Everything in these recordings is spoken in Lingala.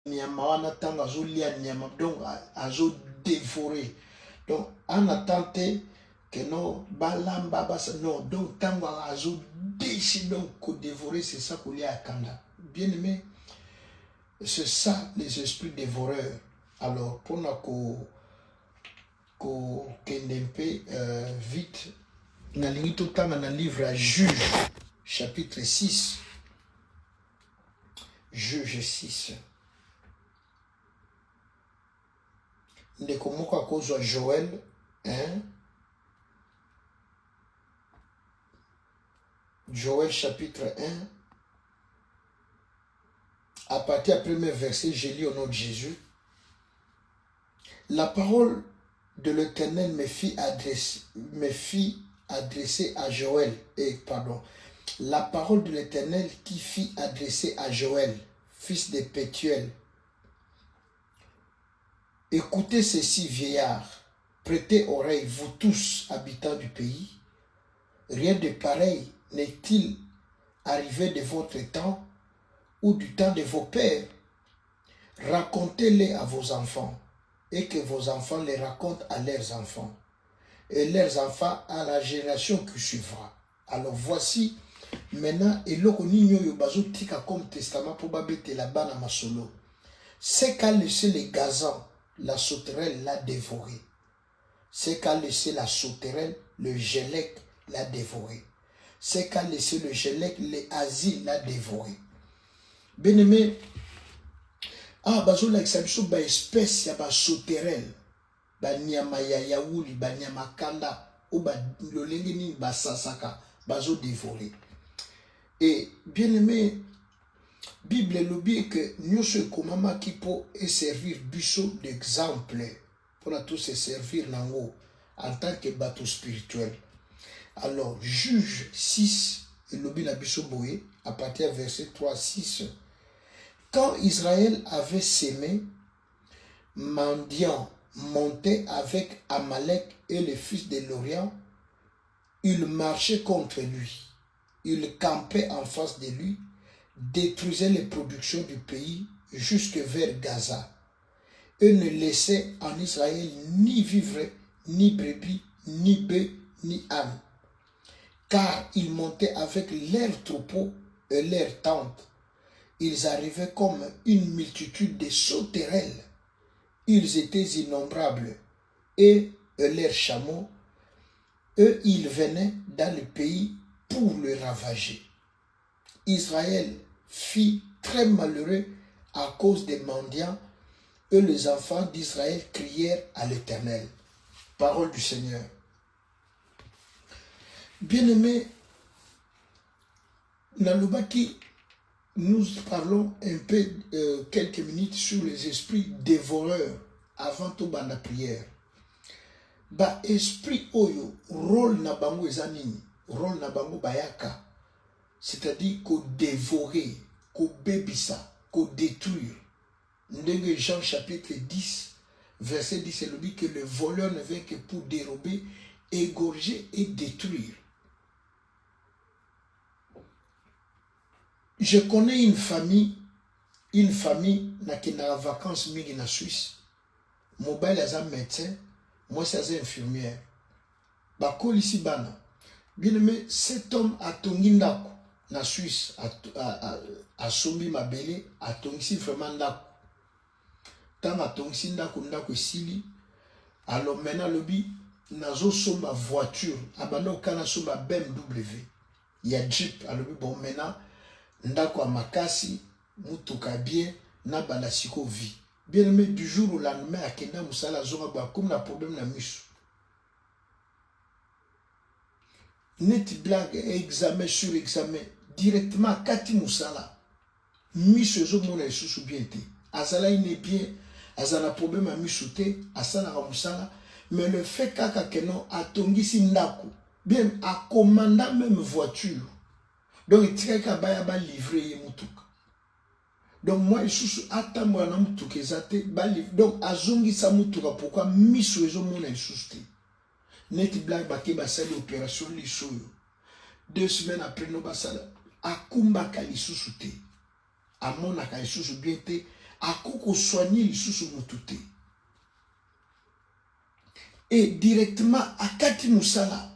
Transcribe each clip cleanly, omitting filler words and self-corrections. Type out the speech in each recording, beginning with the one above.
Niamawana tanga azo lia niama, donc azo dévorer. Donc en attente que non balamba basa non, donc tango azo décider donc dévorer, c'est ça qu'on lia à Kanda. Bien aimé, c'est ça les esprits dévoreurs. Alors pour Kendempe vite na lingito tanga na livre à Juge chapitre 6. Juge 6. Ndeko moko akozwa Joël, hein? Joël chapitre 1. À partir du premier verset, j'ai lu au nom de Jésus. La parole de l'Éternel me fit adresser à Joël. La parole de l'Éternel qui fit adresser à Joël, fils de Pétuel. Écoutez ceci, vieillards, prêtez oreille, vous tous, habitants du pays. Rien de pareil n'est-il arrivé de votre temps ou du temps de vos pères? Racontez-les à vos enfants et que vos enfants les racontent à leurs enfants et leurs enfants à la génération qui suivra. Alors voici maintenant, et l'oronigno yobazo tika comme testament pour babete la bana masolo. C'est qu'a laissé les gazans, la sauterelle l'a dévoré. C'est qu'a laissé la sauterelle, le gélec l'a dévoré. C'est qu'a laissé le gélec, les asiles l'a dévoré. Bien aimé, bazo la exabiso ba espèce ya ba sauterelle, ba nyama ya yaouli, ba nyama kanda, ou ba lolenge ni ba sasaka, bazo dévoré. Et bien aimé, Bible l'oublie que nous se komama qui peut servir busso d'exemple pour tous se servir nango en tant que bateau spirituel. Alors, Juge 6, et l'oublie la busso boé, à partir du verset 3-6. Quand Israël avait sémé, Mandian montait avec Amalek et les fils de l'Orient, il marchait contre lui. Il campait en face de lui, détruisait les productions du pays jusque vers Gaza et ne laissait en Israël ni vivre, ni brebis, ni bœufs, ni ânes. Car ils montaient avec leurs troupeaux et leurs tentes. Ils arrivaient comme une multitude de sauterelles. Ils étaient innombrables. Et leurs chameaux, eux, ils venaient dans le pays pour le ravager. Israël fit très malheureux à cause des mendiants, et les enfants d'Israël crièrent à l'Éternel. Parole du Seigneur. Bien-aimés, Nalubaki, nous parlons un peu quelques minutes sur les esprits dévoreurs avant tout la prière. Ba esprit oyo rôle na bango ezanini, rôle na bango bayaka. C'est-à-dire qu'on dévorer, qu'on bébissa, qu'on détruire. Ndenge Jean chapitre 10, verset 10, c'est le dit que le voleur ne vient que pour dérober, égorger et détruire. Je connais une famille qui n'a en vacances en Suisse. Mon père est un médecin, moi c'est un infirmière. Bakol ici bana. Bien aimé, cet homme a tongi ndako na Suisse, a sombi mabele, a tongi vraiment ndako. Tant a tongi ndako esili, alors maintenant le bi nazo somba voiture, abano kana somba BMW. Il y a Jeep, alors bon maintenant ndako a makasi, mutuka bien, na balasiko vie. Bien aimé, du jour au lendemain, à Kenda Moussala zonga ba comme na problème na misu. Net blague, examen sur examen, directement à Kati Moussala. Misu zo mona esusu bien été. Azala il est bien, azala problème à misute, asala ka Moussala, mais le fait kaka kenon a tongisi ndako, bien a commandant même voiture. Donc il tient qu'à ba livrer mutuka. Donc moi isusu ata mwana mutuka ezate ba livrer. Donc azongi sa mutuka pourquoi misu ezo mona esusu. Net blague bake basali opération lisoyo. 2 semaines après no basala akumba ka lisusu te. Amona ka lisusu bien te akoko soigner lisusu mututé. Et directement à Kati Moussala.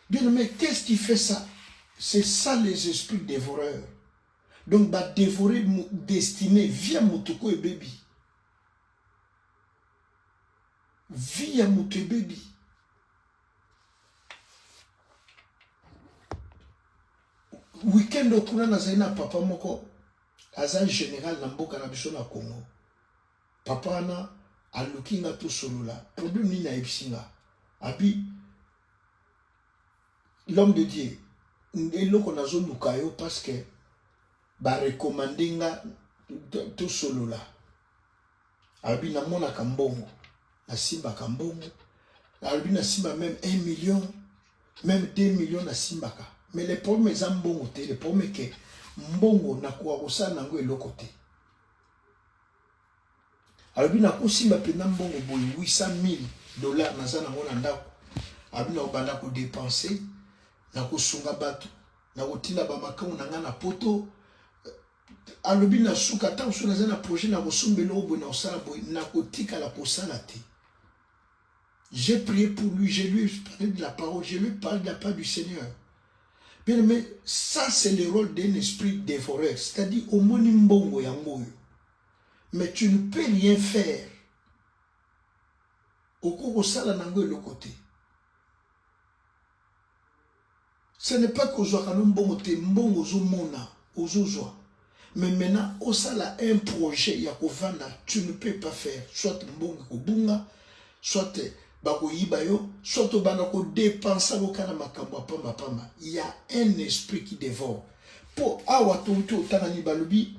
Bien, mais qu'est-ce qui fait ça? C'est ça les esprits dévoreurs. Donc, bah dévorer destiné via Motoko et Baby. Via Motoko et Baby. Week-end au Kuna Nazaina papa moko. Aza général Namboka Nabiso na Congo. Papa na alukinga tout solo là. Problème ni na epsinga. Abi l'homme de Dieu. Eloko nazo lukayo parce que ba recommander nga tout solo là. Abi na mona kambongo. Na simba kambongo. Abi na simba même 1 million, même 2 millions na simbaka. Mais les problèmes sont mbongo te, les problèmes que mbongo na kwa kosa nango eloko te. Abi na ko simba pena mbongo boy $800,000 na za nango na ndako. Abi na obanda ko dépenser na ko sunga bato, na ko tina ba makao na nga na poto. Alobi na suka ta usuna za na projet na ko sumbelo obo na osala boy na ko tika la posala te. J'ai prié pour lui, je lui ai parlé de la parole, je lui ai parlé de la part du Seigneur. Bien, mais ça, c'est le rôle d'un esprit dévoreur, c'est-à-dire au monimbongo yangoyo. Mais tu ne peux rien faire. Au koko sala nango le côté. Ce n'est pas qu'au jour mbongo te mbongo zo mona, ozozoa. Mais maintenant, au sala un projet yakovana, tu ne peux pas faire. Soit mbongo kobunga, soit bako yibayo, soit au banako dépenser au kana makambo pamba pamba. Il y a un esprit qui dévore. Pour awatonto tanani balubi,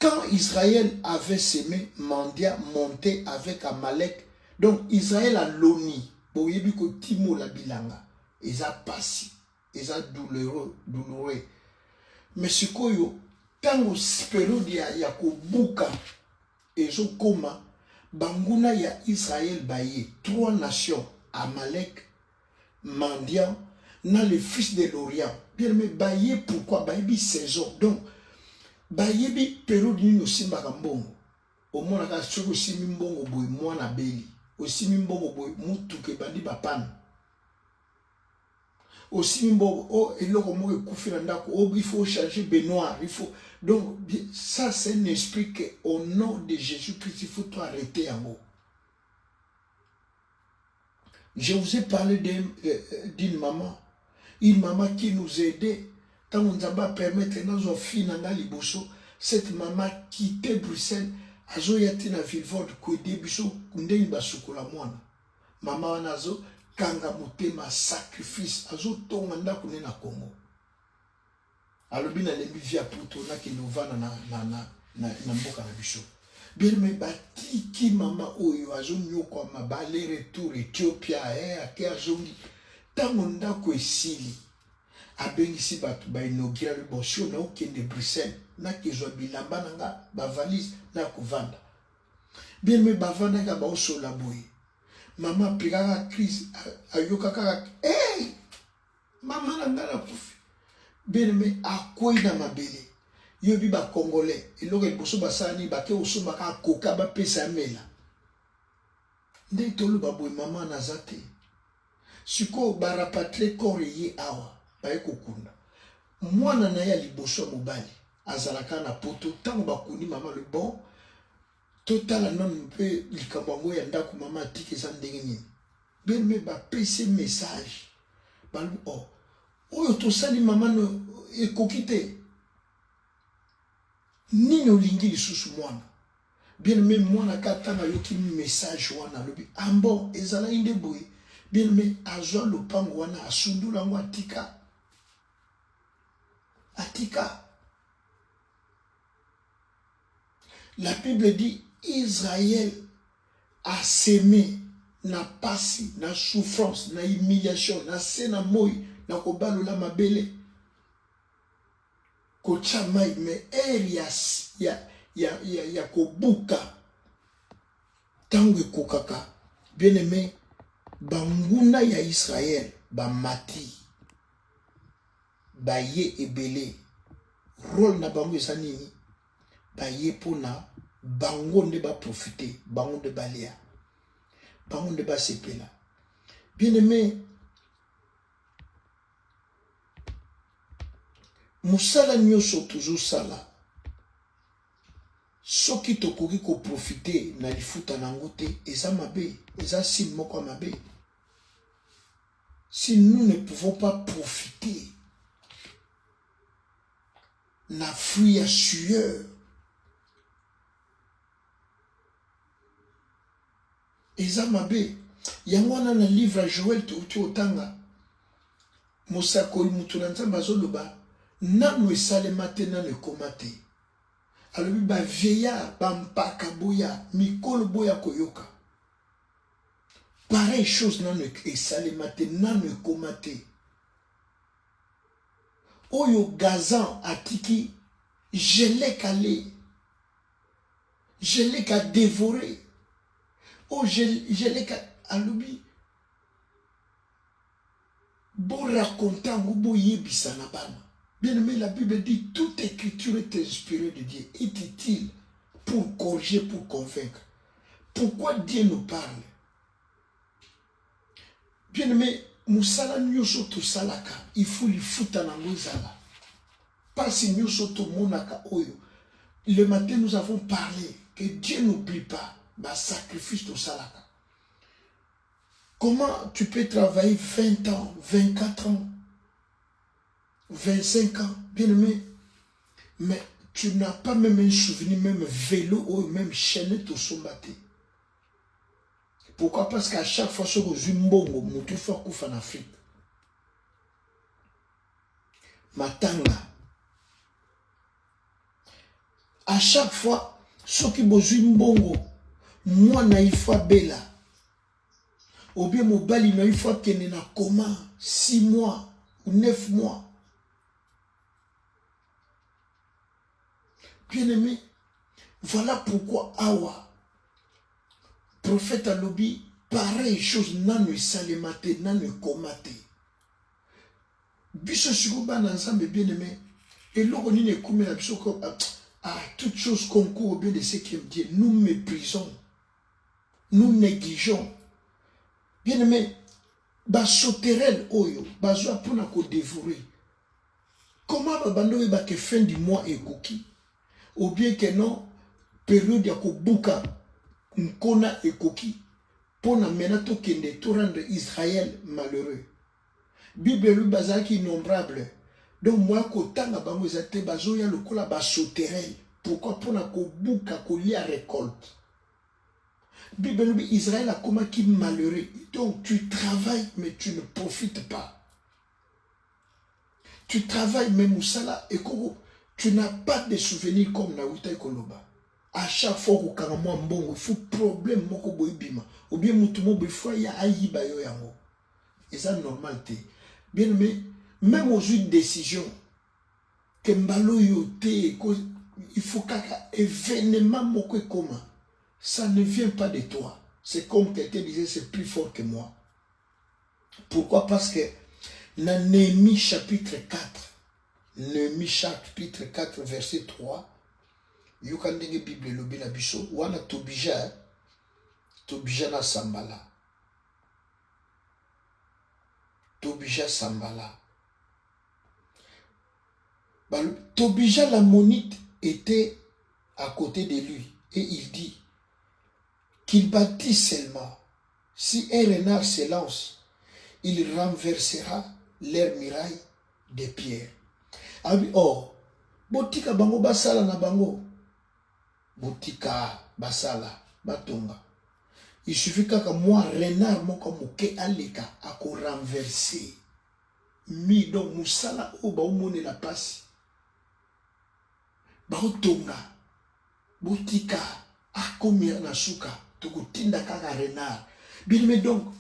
quand Israël avait semé, Mandia monté avec Amalek, donc Israël a loni, pour yebi ko timo la bilanga, ils a passé, ils a douloureux. Mais ce koyo, tango période ya ko buka, ezo koma, Banguna ya Israël baye, 3 nations, Amalek, Mandian, na le fils de l'Orient. Bien mais baye pourquoi? Baye saison. Donc, baye bi période ni simba kambongo. Au moins la soko simi mbongo boy mwana beli. Aussi mbongo boy mutu ke bandi bapan. Aussi mbongo oh eloko mo ekufila ndako oh il faut changer Benoît, il faut. Donc, ça, c'est un esprit qu'au nom de Jésus-Christ, il faut tout arrêter en haut. Je vous ai parlé d'une maman. Une maman qui nous aidait. Quand on a permettre à nos filles dans Liboso, cette maman quittait Bruxelles, a zoyati na Villevorde, Kouede Biso, Kundei Basukola Mwana. Maman Nazo, Kanga Mutema, sacrifice, Azo Tonganda Kune na Congo. Alobi na lembi via puto na kinovana na mboka na biso. Bien me batiki mama oyo azonyo kwa mabale retour Ethiopia ake azongi tango ndako esili abengisi bato ba inaugurer le bosio na okende Bruxelles na kezwa bilamba nanga ba valise na kovanda. Bien me bavanda ka ba osola boye. Mama pikaka crise ayokaka hey mama nanga na kufi. Bien mais à quoi dans ma belle yobi ba congolais et l'autre bosso basani ba ke osoma ka koka ba pesa mela ndé tolo ba boy maman nazate siko ba rapatrer corps yi awa ba ekokunda mwana na ya liboso mobali azalaka na poto tango ba kuni maman le bon total non pe likambango ya ndako maman tiki za ndenge nini bien mais ba pesa message ba oh oyo tosali mama no ekokite nini olingi lisusu mwana bien même mwana katanga yoki message wana lobi ambo ezala inde boy bien mais azwa lopango wana asundula ngo atika la Bible dit Israël a semé na pasi na souffrance na humiliation na sena moi na kobalo la mabele kocha mai me areas ya kobuka tango kokaka bien aimé banguna ya Israël ba mati ba ye ebele rôle na bango esanini baye pona bango nde ba profiter, bango de balia, bango de ba sepela. Bien aimé, musala nyoso toujours sala. Soki tokoki ko profiter na lifuta nango te, eza mabe, eza signe moko mabe. Si nous ne pouvons pas profiter na fruit à sueur, eza mabe. Yango wana na livre à Joël tu otanga mosakoli mutu na nzambe azoloba nanu esalema te nanu ekoma te. Alobi ba vieillard ba mpaka boya mikolo boya koyoka. Pareille chose nanu esalema te nanu ekoma te. Oyo gazan atiki gelek a dévoré. Oh gelek alobi bon racontant ou bon yebisa na bana. Bien aimé, la Bible dit toute écriture est inspirée de Dieu, est utile pour corriger, pour convaincre. Pourquoi Dieu nous parle? Bien aimé, musala nyoso to salaka, il faut li futa na ngozala. Parce nyoso to monaka oyo. Le matin nous avons parlé que Dieu n'oublie pas ba sacrifice to salaka. Comment tu peux travailler 20 ans, 24 ans, 25 ans, bien aimé, mais tu n'as pas même un souvenir, même vélo ou même chaîne to sombate. Pourquoi? Parce qu'à chaque fois, ce que je mbongo, mutu fa kufa en Afrique. Matanga. À chaque fois, ce qui besoin mbongo, moi na ifa bela. Ou bien mon bali na ifa kene na coma 6 mois ou 9 mois. Bien aimé, voilà pourquoi Awa, prophète Alobi, pareille chose, nanu salemate, nanu komate. Biso sikoba ensemble, bien aimé, et l'on ne koume la biso comme toute chose concourt au bien de ce qui aime Dieu. Nous méprisons, nous négligeons. Bien aimé, ba soterel oyo, ba joa pona ko dévorer. Comment ba bando ba que fin du mois est cookie? Ou bien que non, période ya ko buka nkona et cookie. Pona menato kende to rendre Israël malheureux. Bible lui bazaki innombrable. Donc moi ko tanga bango ezate bazo ya lokola ba soterel. Pourquoi pona ko buka ko lia récolte? Bible lui Israël a comment qui malheureux. Donc tu travailles mais tu ne profites pas. Tu travailles mais musala et tu n'as pas de souvenirs comme Naouta et Koloba. À chaque fois que il faut problème moko boibima ou bien mutumo befwa ya ayiba yo yango. Et ça normalité. Bien aimé, même aux une décision que mbalo yo te il faut kaka événement moko comme ça ne vient pas de toi. C'est comme quelqu'un disait c'est plus fort que moi. Pourquoi? Parce que dans Néhémie chapitre 4, Néhémie chapitre 4 verset 3, Yukandenge Bible lobi na biso wana Tobija na Sambala. Tobija Sambala. Tobija l'ammonite était à côté de lui et il dit qu'il bâtit seulement. Si un renard se lance, il renversera leur muraille de pierre. Ah oui, oh, botika bango basala na bango. Botika basala batonga. Il suffit que moi renard moko moke aleka ako renverser. Mi donc musala o ba umone la passe. Ba otonga. Botika akomia na suka toko tinda kaka renard. Bien donc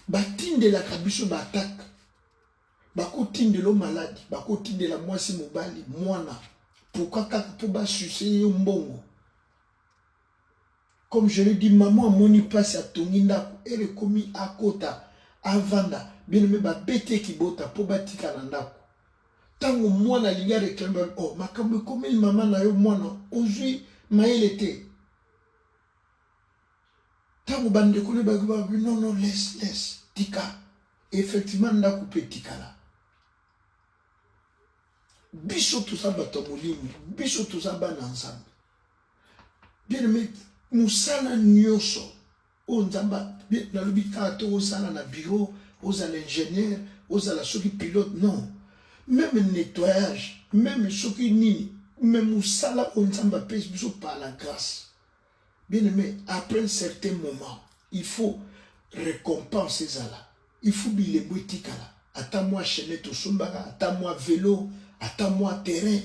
batinde la kabiso ba attaque. Bako tinde lo malade, bako tinde la mwasi mobali mwana. Pourquoi kaka pour ba sucer mbongo? Comme je l'ai dit, maman moni passe à Tonginda, elle est commis à Kota, à Vanda, bien aimé ba bete ki bota pour batika nandako. Tango mwana liga réclame, oh, makambe comme il maman na yo mwana, ozui maele te. Tango bande kone bagba, non, non, laisse, tika. Effectivement, on a coupé tika là. Biso tout ça batamolimu, biso tout ça ban ensemble. Bien aimé, musala nyoso, o nzamba, na lubika to osala na bureau, osala ingénieur, osala soki pilote, non. Même nettoyage, même soki nini, même musala o nzamba pèse biso par la grâce. Bien aimé, après un certain moment, il faut récompenser ça là. Il faut bile boutika là. Attends-moi chaînette au sombara, attends-moi vélo, attends-moi terrain.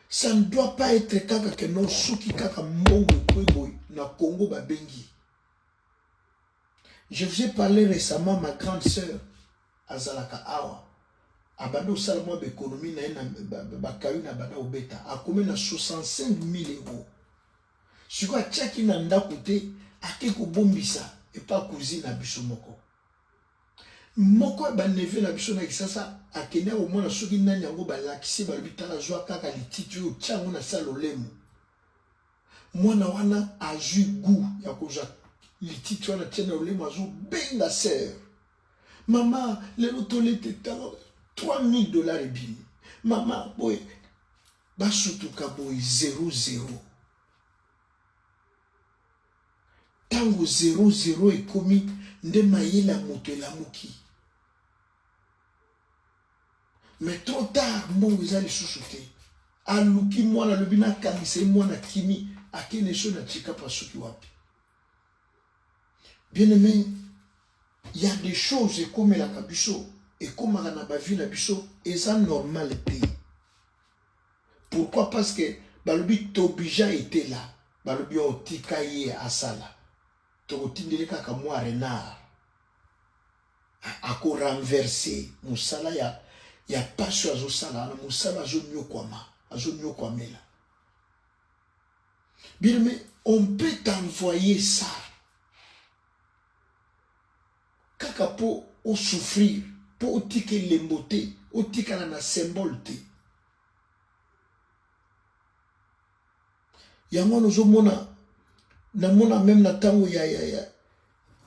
Ça ne doit pas être kaka que non souki kaka mongo boy na Congo babengi. Je vous ai parlé récemment ma grande sœur Azalaka Awa. Abado salamo d'économie na bakayu na bana obeta. A combien na 65 000 euros. Si quoi tchaki na nda côté ake ko bombisa et pas cousine na biso moko. Moko ba neve na biso na kisasa akenya au moins na soki nani yango ba lakisi ba bitala zwa kaka lititi yo tchango na salolemo. Mwana wana azu goût ya koja lititi wana tena olemo azu benga sœur. Maman, le lotolete talo $3,000 et bini. Maman, boy, basutuka boy 0-0. Tango 0-0 est commis, nde mayela moto la muki. Mais trop tard, mon gizali sous-souté. Aluki mwana lobina kamise mwana kimi, akene so na chika pasuki wapi. Bien aimé, il y a des choses comme la kabiso et comme la bavi la biso et ça normal le pays. Pourquoi? Parce que balobi Tobija était là. Balobi otikaye asala. Tokotindele kaka mwa renard. Ako renversé musala ya passion azo sala na musala azo nyokwamela. Bien mais on peut t'envoyer ça. Kaka po o souffrir, po o tike lembote, o tika na symbole te. Yango nozo mona na mona même na tango ya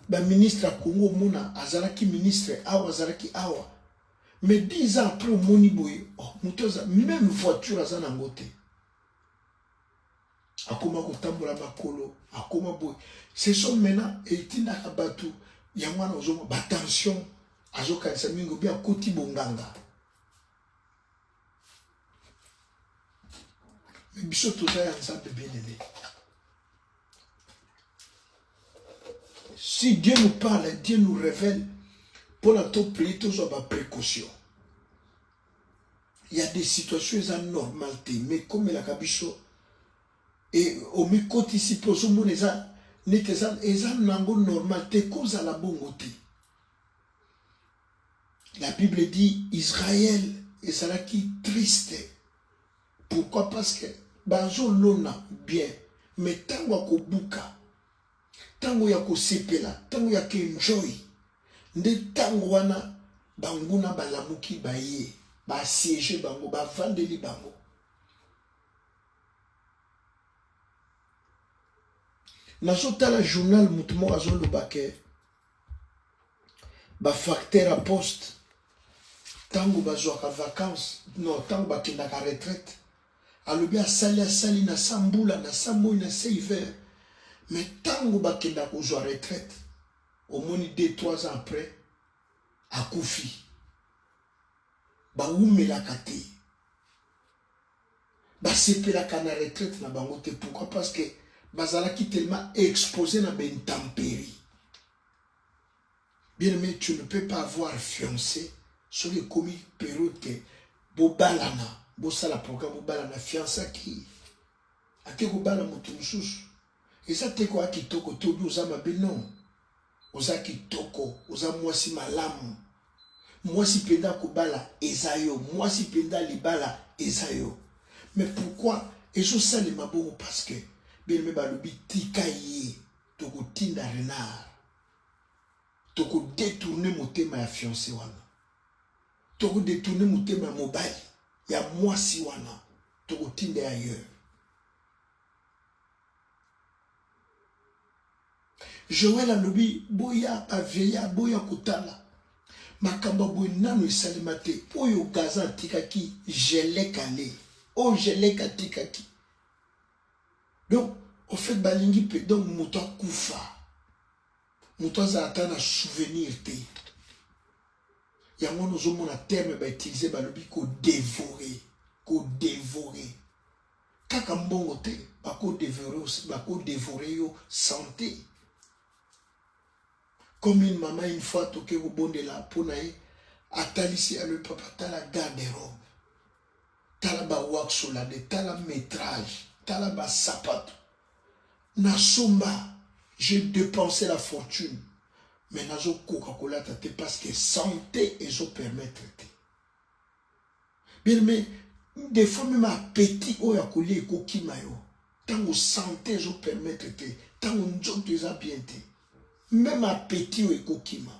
ba ministre a Congo mona azalaki ministre awa azalaki awa. Mais 10 ans après moni boy, oh mutoza même voiture azana ngote. Akoma ko tambola makolo, akoma boy. Ce sont maintenant etina kabatu yamwana ozomo ba tension azokanisa mingo bia koti bonganga. Mais biso toza ya nzambe bien-aimé. Si Dieu nous parle, Dieu nous révèle, pour la top prier, tous ont précaution. Il y a des situations anormales, mais comme la kabiso, et au mi-côté ici, pour ce monde, les nango normal, te cause à la bongote. La Bible dit, Israël, et ça là qui triste. Pourquoi? Parce que, bazo lona bien, mais tango ko buka. Tango ya ko sepela, tango ya ke enjoy. Nde tango wana banguna balamuki baye, ba siège bango, ba vandeli bango. Nazota la journal mutumo azo lubake. Ba facteur à poste. Tango bazo ka vacances, non, tango ba kenda ka retraite. Alobi asali na sambula na samoi na hiver. Mais tango bakenda ko zo retraite, au moins 2-3 ans après, à Koufi, ba oumela kate, ba sepela kana retraite na bangote. Pourquoi? Parce que bazala qui tellement exposé na ben tempérie. Bien aimé, tu ne peux pas avoir fiancé sur les commis période que bobalana, bosala programme bobalana fiancé qui ake bobala moto mususu. Et ça te quoi kitoko tobi uzama benon. Oza kitoko, oza mwasi malamu. Mwasi penda kubala ezayo, mwasi penda libala ezayo. Mais pourquoi? Et je sais les mabongo parce que bien me balobi tikaye, toko tinda renard. Toko détourner motema ya fiancé wana. to détourner motema mobile ya mwasi wana to tinde ailleurs. Joël alobi boya ba vieilla boya kotala makamba boy nanu esalimate oyo gaza tikaki gelé calé o gelé katikaki. Donc au fait balingi pe donc moto kufa moto azata na souvenir te yango nozomona terme ba utiliser balobi ko dévorer kaka mbongo te bako dévorer yo santé. Comme une maman une fois toqué au bon de la ponaï atalisi à le papa tala garde-robe tala ba waxolade tala métrage tala ba sapato na somba j'ai dépensé la fortune mais nazo Coca-Cola tate parce que santé et zo permettre te bien mais des fois même appétit o ya kolia ekokima yo tango santé zo permettre te tango nzoto eza bien te même appétit et kokima.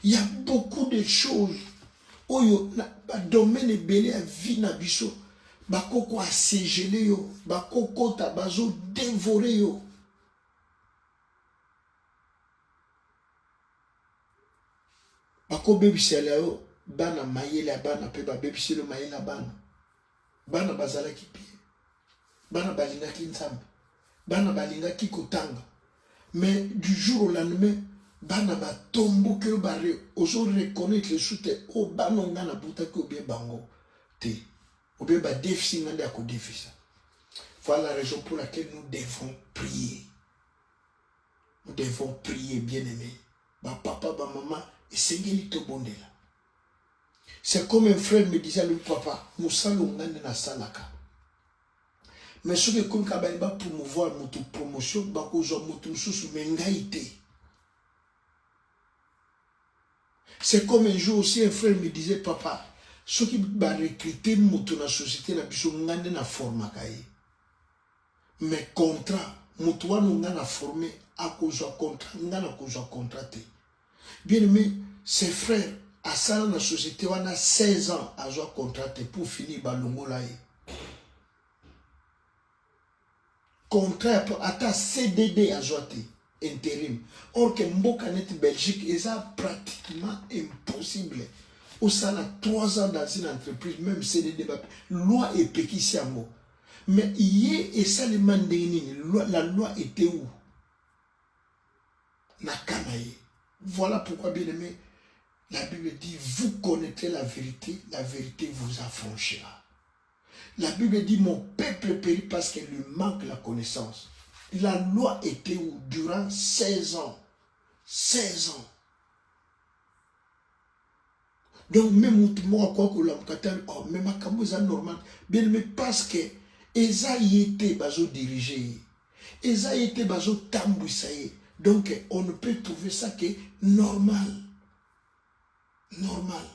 Il y a beaucoup de choses oyo na domaine belé à vie na biso bakoko aségelé yo bakoko ta bazo dévorer yo. Bako bebisela yo bana mayele bana pe ba bebiselo mayele bana bazala ki pi bana balingaki nzambe bana balingaki kotanga mais du jour au lendemain bana batomboki oyo bare ozo reconnaître sute o bana nga na butaki obie bango te obie badefisi nga nde akodefisa. Voilà la raison pour laquelle nous devons prier bien aimé bapapa bamama esengeli tobondela. C'est comme un frère me disait le papa mosalo nga nde nasalaka mais ce que comme kabali ba promouvoir moto promotion ba ko zo moto mususu mengai te. C'est comme un jour aussi un frère me disait papa ce qui va recruter moto na société na biso ngande na formaka ye mais contrat moto wana ngana formé a cause contrat ngana cause contrat te. Bien aimé ses frères à ça na société wana 16 ans a zo contrat te pour finir balongola ye. Contrat à CDD à Joité, intérim. Or que Mbokanet Belgique est pratiquement impossible. Au sein de 3 ans dans une entreprise, même CDD, loi est péquisiamo. Mais hier et ça les mandénines, la loi était où? Nakanaye. Voilà pourquoi bien aimé, la Bible dit, vous connaîtrez la vérité vous affranchira. La Bible dit, mon peuple périt parce qu'il lui manque la connaissance. La loi était où? Durant 16 ans. 16 ans. Donc, même moi, quoi que l'homme, oh, même à Kamouza normal. Bien, mais parce que, Eza y était bazo dirigé. Eza y était bazo tambouissaye. Donc, on ne peut trouver ça que normal. Normal.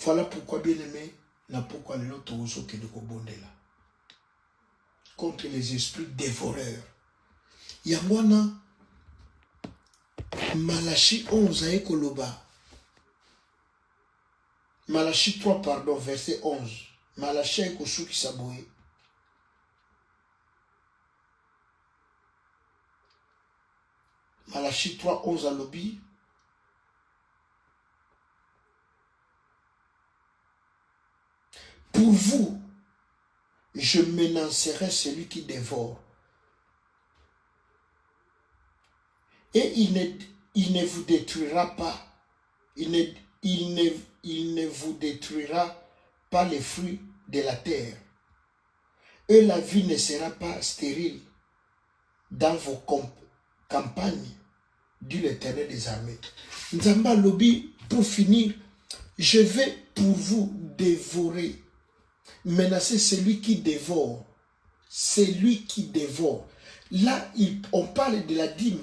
Voilà pourquoi, bien aimé, n'a pourquoi les autres aussi que de Kobondela. Contre les esprits dévoreurs. Yamwana Malachi 11 à Ekoloba. Malachi 3, pardon, verset 11. Malachi Ekosu qui s'aboué. Malachi 3, 11 à Lobi. Pour vous, je menacerai celui qui dévore. Et il ne vous détruira pas. Il ne vous détruira pas les fruits de la terre. Et la vie ne sera pas stérile dans vos campagnes, dit l'Éternel des armées. Nzamba Lobi, pour finir, je vais pour vous dévorer. Menacer celui qui dévore. Celui qui dévore. Là, on parle de la dîme.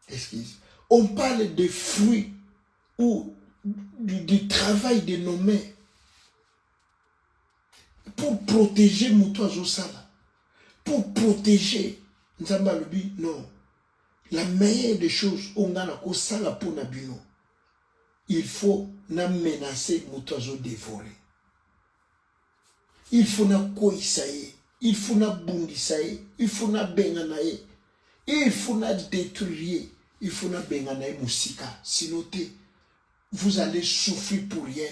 Excuse. On parle de fruits ou du travail de nos mains. pour protéger moto azosala, pour protéger nzamba lobi non. La meilleure des choses on a ko sala pour na bino. Il faut na menacer moto azo dévorer. Il faut na koisa ye, il faut na bundisa ye, il faut na bengana ye, il faut na détruire, il faut na bengana ye musika. Sinon vous allez souffrir pour rien.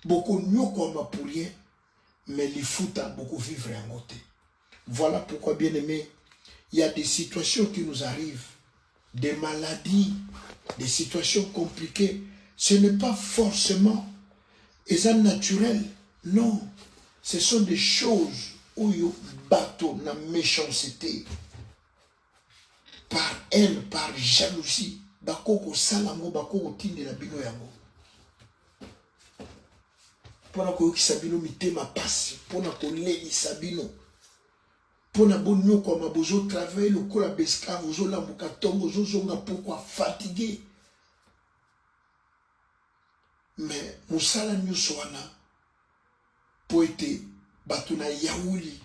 Beaucoup nyokoma pour rien, mais les fouta beaucoup vivre en côté. Voilà pourquoi, bien aimé, il y a des situations qui nous arrivent, des maladies, des situations compliquées. Ce n'est pas forcément naturel, non. Ce sont des choses où il y a bateau, la méchanceté, par haine, par jalousie. Bakoko salango, bakoko tinde la bino yango. Pona ko yoki sabino mitema pasi, pona ko leli sabino. Pona bonyo kwa mabozo travail le kola beska, ozo lambuka tongo, ozo zonga pourquoi fatigué. Mais musala nyuso wana po ete batuna yaouli,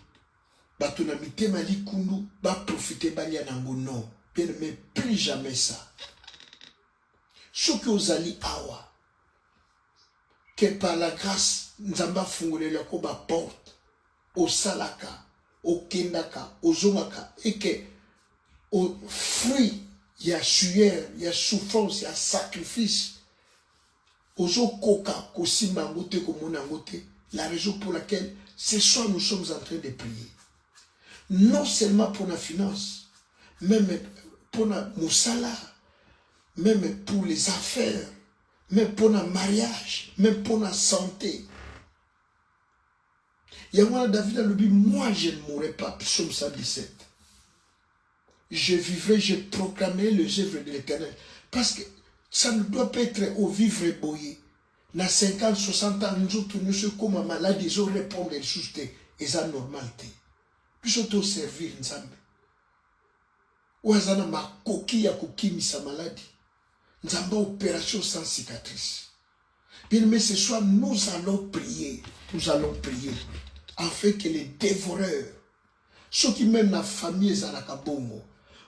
batuna mitema likundu, ba profiter balia nango non. Bien mais plus jamais ça. Ce que vous allez awa, que par la grâce, nzamba fungole la ko ba porte, au salaka, au kendaka, au zomaka, et que au fruit, il y a sueur, il y a souffrance, il y a sacrifice. Ozo koka, kosimba ngote, komona ngote. La raison pour laquelle ce soir nous sommes en train de prier. Non seulement pour la finance, même pour la moussala, même pour les affaires, même pour le mariage, même pour la santé. Yahweh David a dit, moi je ne mourrai pas, psaume 117. Je vivrai, je proclamerai les œuvres de l'Éternel. Parce que ça ne doit pas être au vivre boyé. Dans 50, 60 ans, nous tournons sur comme malade, ils ont répondu et ça normalité. Puis surtout servir ensemble. Ou à ma coquille à coquille sa maladie. Nous avons opération sans cicatrice. Bien, mais ce soir, nous allons prier. Nous allons prier. Afin que les dévoreurs, ceux qui mènent la famille Zalakabongo,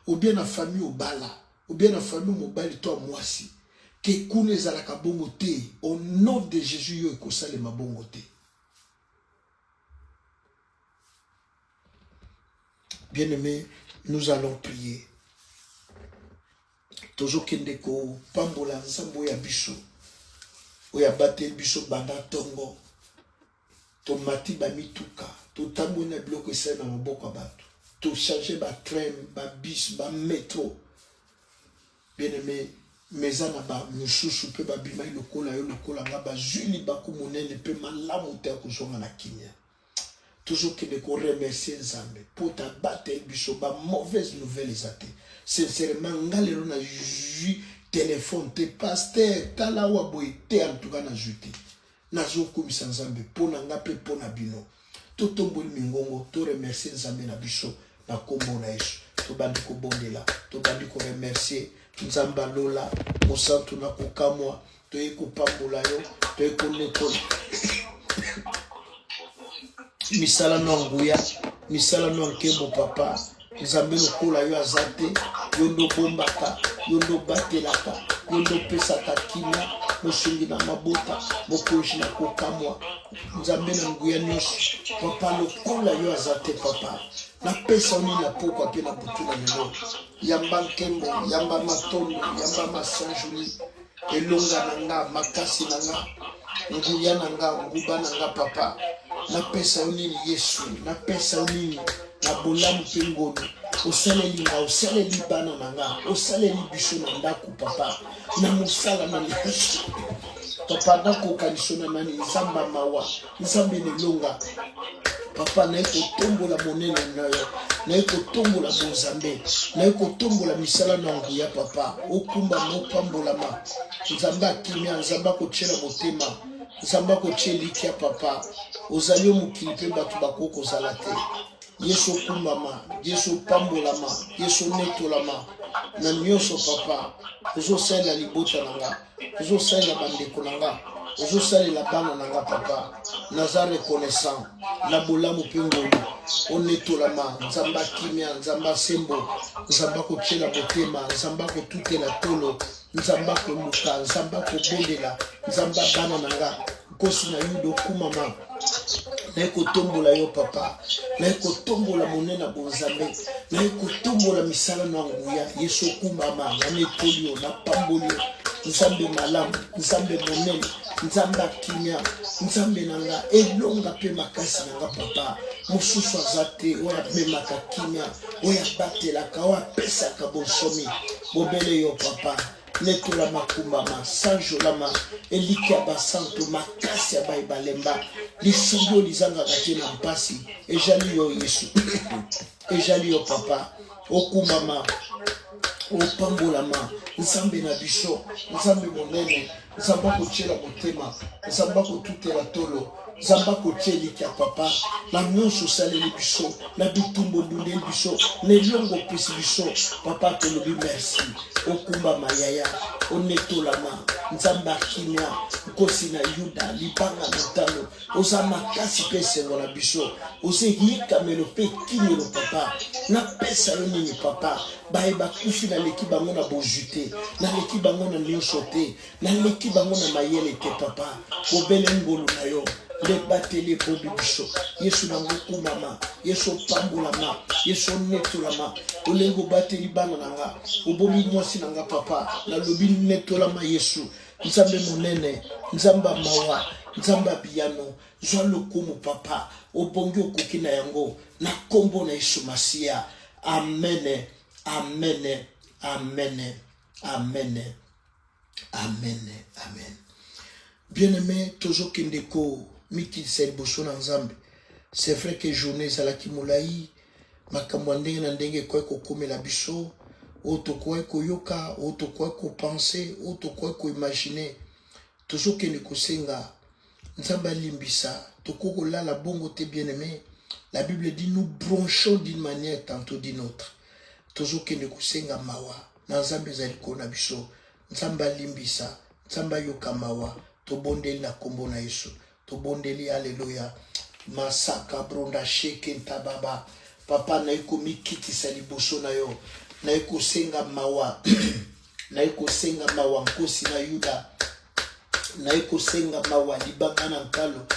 ou bien la famille au Bala, ou bien la famille au Bali, toi, moi aussi, que Koune Zalakabongo te, au nom de Jésus, yo ekosa le mabongo te. Bien aimé, nous allons prier. Toujours kendeko, pambola, nzambo ya biso, oya bate biso banda tongo, to mati ba mituka, to tambo na bloko esa na maboko bato, to changer ba train, ba bis, ba métro. Bien aimé, mezana ba mususu pe ba bima lokola yo lokola nga ba juli ba ko monene pe malamu te ko zonga na kinya. Toujours que de remercier Nzambe pour ta bataille biso ba mauvaise nouvelle ezate. Sincèrement ngalero na ju téléphone te pasteur tala wa boy te en tout cas na juté. Nazo komisa Nzambe pona nga pe pona bino. To tomboli mingongo to remercier Nzambe na biso na kombo na Yesu. To bandi ko bondela, to bandi ko remercier Nzamba lola, mosantu na kokamwa, to eko pambola yo, to eko nekola. Misala no nguya, misala no nkebo papa, Nzambe lokola yo azate, yondo bombaka, yondo batelaka, yondo pesaka kina, mosungi na mabota, mokonji na kokamwa, Nzambe na nguya nyonso, papa lokola yo azate papa. Na pesa oni na pokwa pe na butu na lelo. Yamba nkembo, yamba matondo, yamba masanjuli, elonga nanga, makasi nanga, nguya nanga, nguba nanga papa. Na pesa oni ni Yesu, na pesa oni na bolamu pengono. Osaleli nga, osaleli bana nanga, osaleli biso na ndaku papa. Na musala na Yesu. Papa ndako kanisona nani, nzamba mawa, nzambe nelonga. Papa na eko tombola monene nayo, na eko tombola bozambe, na eko tombola misala na nguya papa, okumba mo pambola ma. Nzamba kimia, nzamba kochela motema, nzamba kocheli kia papa. Ozali mukili pe batu bakoko zalate. Yesu kumbama, Yesu pambola ma, Yesu netola ma. Na nyonso papa, ozo sala libota nanga, ozo sala bandeko nanga. ozo sali la bana nanga papa naza reconnaissant na bolamu pengolu oneto ma nzamba kimia nzamba sembo nzamba ko tshela botema nzamba ko tutela tolo nzamba ko luka nzamba ko bondela nzamba bana nanga kosi na yudo kumama na kotombola yo papa na kotombola monena bonzambe na kotombola misala na nguya yeso kumama na metolio na pambolio nzambe malamu nzambe monene nzambe kimia nzambe nanga elonga pe makasi nanga papa mususu azate oya memaka kimia oya batelaka oya pesaka bonsomi bobele yo papa netola makumbama sanjolama elikia basanto makasi ya baibalemba lisundo lizangaka te na mpasi ejali yo yesu ejali yo papa okumbama opambolama nzambe na biso nzambe monene nzamba kotshela motema nzamba kotutela tolo nzamba kotyelikya papa na nyonso osaleli biso na bitumbu bundeli biso na elongo opesi biso papa tolobi merci okumbama yaya onetolama nzambe akimia nkosi na yuda libanga na talo oza makasi mpe esengo na biso oza yikamelo mpe kimelo papa napesa yo nini papa baye bakufi naleki bango na bozwi te naleki bango na nyonso te naleki bango na mayele te papa bobele ngolu na yo le bateli bobi biso yesu nango kumama yesu pambulama yesu netolama olengo bateli bana nanga obomi mwasi nanga papa nalobi netolama yesu nzambe monene nzamba mawa nzamba biyano zwa lokumu papa obongi okoki na yango na kombo na yesu masiya amen amen amen amen amen amen bien-aimé toujours kindeko mikilisa liboso na nzambe c'est vrai que journée ezalaki molai makambo ya ndenge na ndenge ekoki kokomela biso oyo tokoki koyoka oyo tokoki kopense oyo tokoki koimagine tozokende kosenga nzambe alimbisa tokoki kolala bongo te bien-aimé la Bible dit nous bronchons d'une manière tantôt d'une autre tozokende kosenga mawa na nzambe ezali kona biso nzambe alimbisa nzambe ayoka mawa tobondeli na kombo na Yesu tobondeli haleluya masaka bronda sheke ntababa papa na iko mikitisa liboso na yo na iko senga mawa na iko senga mawa nkosi na yuda na iko senga mawa libanga na nkalo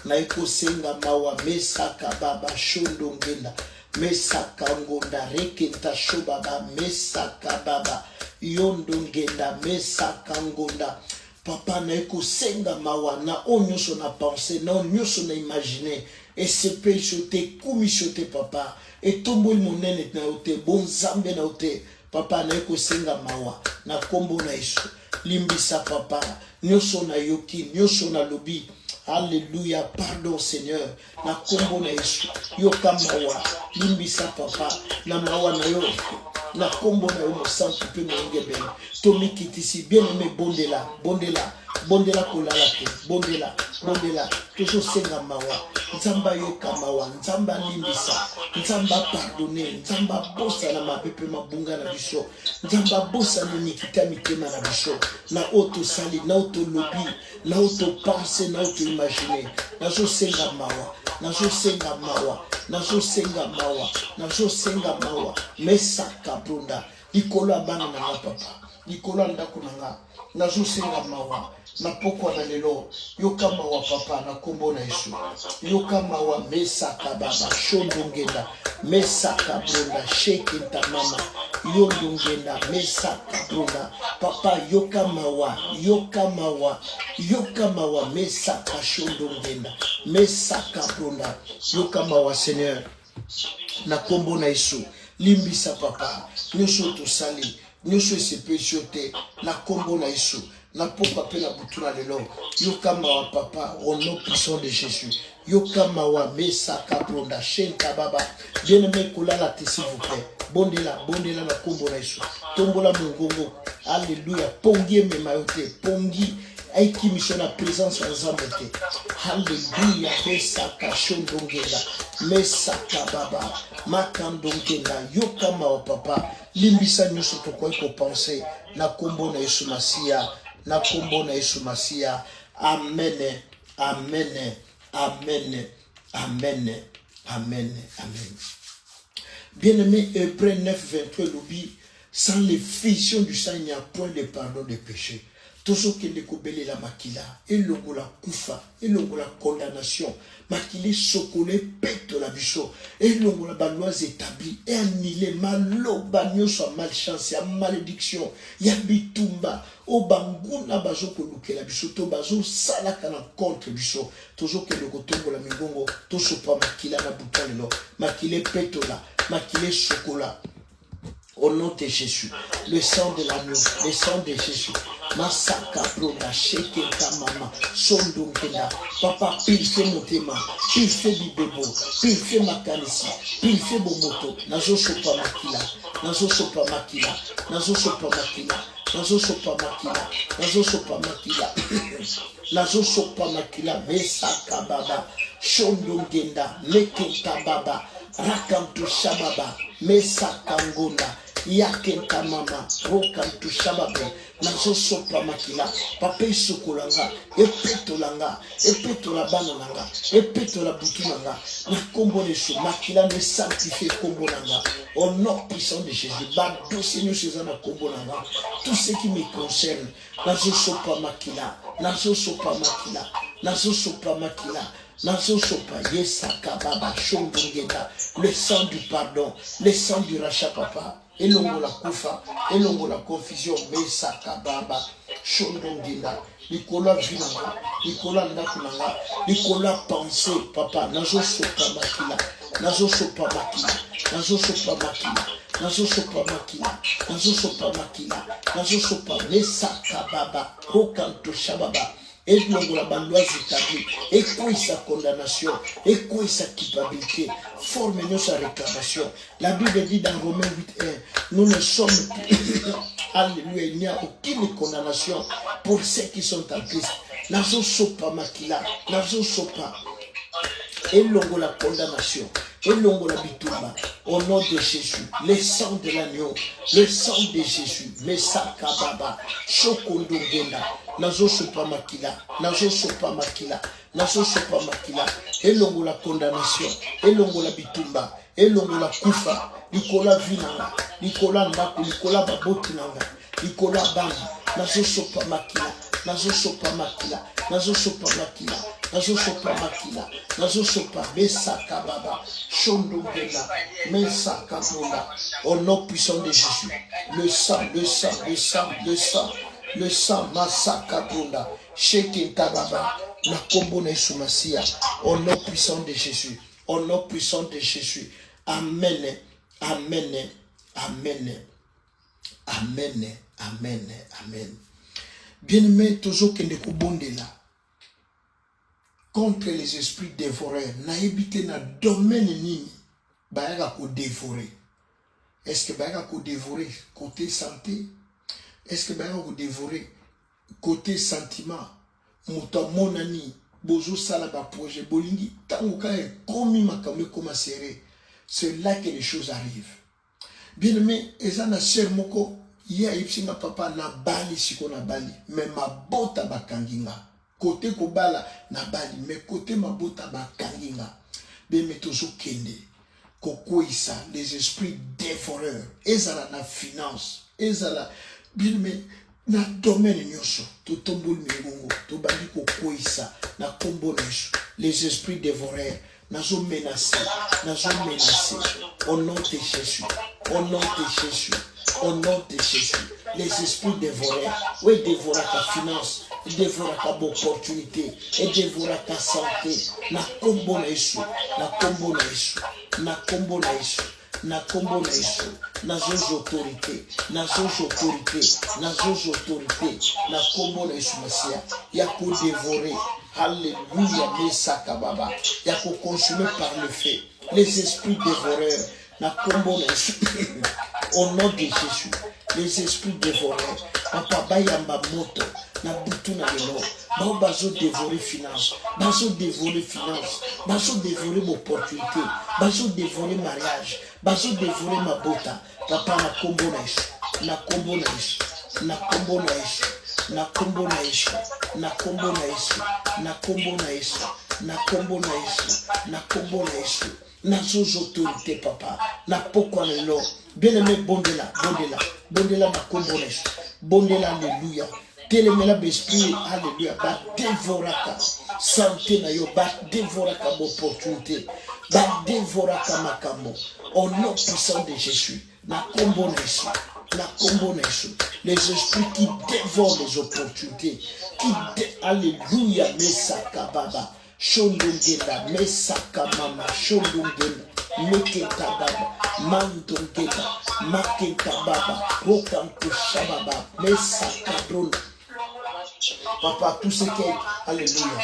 na iko senga mawa mesaka baba shondo ngenda mesaka ngonda reke ntasho baba mesaka baba yondo ngenda mesaka ngonda papa na eko senga mawa na onyoso na penser na onyoso na imaginer et se pechote kumishote papa et tombo monene na ote bonzambe na ote papa na eko senga mawa na kombo na Yesu limbisa papa nyoso na yoki nyoso na lobi alléluia pardon Seigneur na kombo na Yesu yoka mawa limbisa papa na mawa na yo na kombo na yo mosantu pe mongebele tomikitisi bien-aimé bondela bondela bondela kolala te bondela bondela tozosenga mawa nzamba yoka mawa nzamba limbisa nzamba pardonne nzamba bosa na mabe pe mabunga na biso nzamba bosa na nikita mitema na biso na oto sali na oto lobi na oto pense na oto imagine nazosenga mawa nazosenga mawa nazosenga mawa nazosenga mawa mesaka bronda likolo abana na nga papa likolo ndako na nga nazosenga mawa na pokwa na lelo yoka mawa papa na kombo na Yesu yoka mawa mesaka baba shondo ngenda mesaka bronda sheke ntamama yondo ngenda mesaka bronda papa yoka mawa yoka mawa yoka mawa mesaka shondo ngenda mesaka bronda yoka mawa Seigneur na kombo na Yesu limbisa papa nyonso tosali nyonso esepesio na kombo na Yesu na pokwa pe na butu na lelo yoka mawa papa au nom puissant de Jésus yoka mawa mesaka bronda shenta baba bien-aimé kolala te s'il vous plaît bondela bondela na kombo na Yesu tombola mongongo alléluia pongi mema yote pongi aiki mission na présence ya nzambe te haleluya mesaka shondongela mesaka baba makandongela yoka mawa papa limbisa nyonso tokoki kopense na kombo na Yesu Masiya na kombo na Yesu Masiya Amen. Amen. Amen. Amen. Amen. Amen. Bien-aimé, Hébreux 9, 23, l'oubli, sans les fissions du sang, il n'y a point de pardon des péchés. Tout ce qui est découvert la makila, et l'ongo la koufa, et l'ongo la condamnation, makile sokole pète la bicho, et l'ongo la baloise établie, et annulé, malo, bagno soit malchance, ya malédiction, ya bitumba, o banguna bazo koluke la bicho, to bazo salaka na contre bicho, toujours que le kotongo la migongo, to sopa makila na boutalelo, makile pète la, makile sokola. Au nom de Jésus, le sang de l'agneau, le sang de Jésus, Masaka Broda, Shekenta Mama, Sondongena, Papa, pilfe Motema, pilfe Bibebo, pilfe Makanisi, pilfe Bomoto, Nazo Sopa Makila, Nazo Sopa Makila, Nazo Sopa Makila, Nazo Sopa Makila, Nazo Sopa Makila, Nazo Sopa Makila, Mesaka Baba, Sondongenda, Mekenta Baba, Rakanto Shababa, Mesaka Ngonda, Yakenta mama, rokantu shababe, nazo sopa makila, pape sokolanga, epetolanga, epetolabananga, epetolabutunanga, na kombo de chou, makila ne sanctifie kombo nanga, au nom puissant de Jésus, bado Seigneur César na kombo nanga, tout ce qui me concerne, nazo sopa makila, nazo sopa makila, nazo sopa makila, nazo sopa yesaka baba shondongeda, le sang du pardon, le sang du rachat papa. Et l'ongo la koufa, et l'ongo la confusion, mais ça kababa, shondongina, Nicolas vinanga, Nicolas nakunanga, Nicolas pensé, papa, nazo sopa makila, nazo sopa makila, nazo sopa makila, nazo sopa makila, nazo sopa makila, nazo sopa, mais ça kababa, rokanto shababa. Et l'ongo la bandoise établie, et quoi sa condamnation, et quoi sa culpabilité, forme-nous sa réclamation. La Bible dit dans Romains 8:1, nous ne sommes plus, alléluia, il n'y a aucune condamnation pour ceux qui sont en Christ. Nazo sopa makila, nazo sopa, et l'ongo la condamnation, et l'ongo la bitumba, au nom de Jésus, le sang de l'agneau, le sang de Jésus, Mesaka Baba, Shokondo Genda, Nazo sopa makila, nazo sopa makila, nazo sopa makila, et l'ongo la condamnation, et l'ongo la bitumba, et l'ongo la koufa, Nicolas Vinanga, Nicolas Naku, Nicolas Babotinanga, Nicolas Bamba, nazo sopa makila, nazo sopa makila, nazo sopa makila, nazo sopa makila, nazo sopa Mesaka Baba, Shondo Genda, Mesaka Baba, au nom puissant de Jésus, le sang, le sang, le sang, le sang. Le sang Masaka Bunda, Shekinta Baba, la combo Nesoumassia, au nom puissant de Jésus, au nom puissant de Jésus. Amen, amen, amen, amen, amen, amen. Bien-aimé, toujours que nous sommes là, contre les esprits dévoreurs, n'a évité na domaine ni, bayaga ko dévorer. Est-ce que bayaga ko dévorer côté santé? Est-ce que vous dévorez côté sentiment, monani, bozo salaba projet, bolingi, tanguka et komi makame koma serré. C'est là que les choses arrivent. Bien aimé, ezana sœur moko, ya ipsinga papa na bali siko na bali, mais ma bota bakanginga. Côté kobala na bali, mais côté ma bota bakanginga. Bien mais toujours kende, kokoisa, les esprits dévoreurs, ezala na finance, ezala bien mais na domaine nyonso to tombol mingongo to bandi ko koisa na kombo nesu les esprits dévoreurs nazo menacer au nom de Jésus, au nom de Jésus, au nom de Jésus, les esprits dévoreurs, oui dévora ta finance, dévora ta bonne opportunité, et dévora ta santé, na kombo nesu, na kombo nesu, na kombo nesu. Na kombo na Yesu, nazo autorité, nazo autorité, nazo autorité, na kombo na Yesu Messia, ya ko dévorer, alléluia, mesaka baba, ya ko consumer par le feu, les esprits dévoreurs, na kombo na Yesu, au nom de Jésus, les esprits dévoreurs, papa bayamba moto, na butu na lelo, bao bazo dévorer finance, bazo dévorer finance, bazo dévorer opportunité, bazo dévorer mariage, bazo dévorer ma bota, papa na kombo na Yesu, na kombo na Yesu, na kombo na Yesu, na kombo na Yesu, na kombo na Yesu, na kombo na Yesu, na kombo na Yesu, na kombo na Yesu, na sous autorité papa, na pokwa lelo, bien-aimé bondela, bondela, bondela na kombo na Yesu, bondela alléluia, telemela besprit alléluia, ba dévoraka, santé na yo, ba dévoraka opportunité, ba dévoraka makambo, au nom puissant de Jésus, na kombo na Yesu. La combo les esprits qui dévorent les opportunités, alléluia, mesaka baba, shondongela, mesaka mama, shondongela, meketa baba, mandongela, maketa baba, rokanto shababa, mesaka drone. Papa, tout ce qui est, alléluia.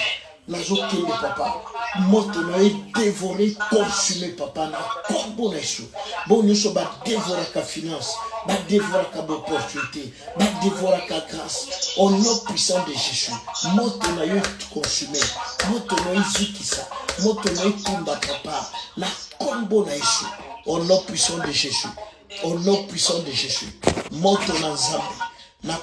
Nazokende papa, moto na dévoré, consumé papa, na kombo na Yesu. Bon nyonso ba dévorer ka finance, ba dévorer ka opportunité, ba dévorer ka grâce. Au nom puissant de Jésus, moto na yo consumé, moto na yo zikisa, moto na yo tumba papa, na kombo na Yesu. Au nom puissant de Jésus, au nom puissant de Jésus, moto na Nzambe, na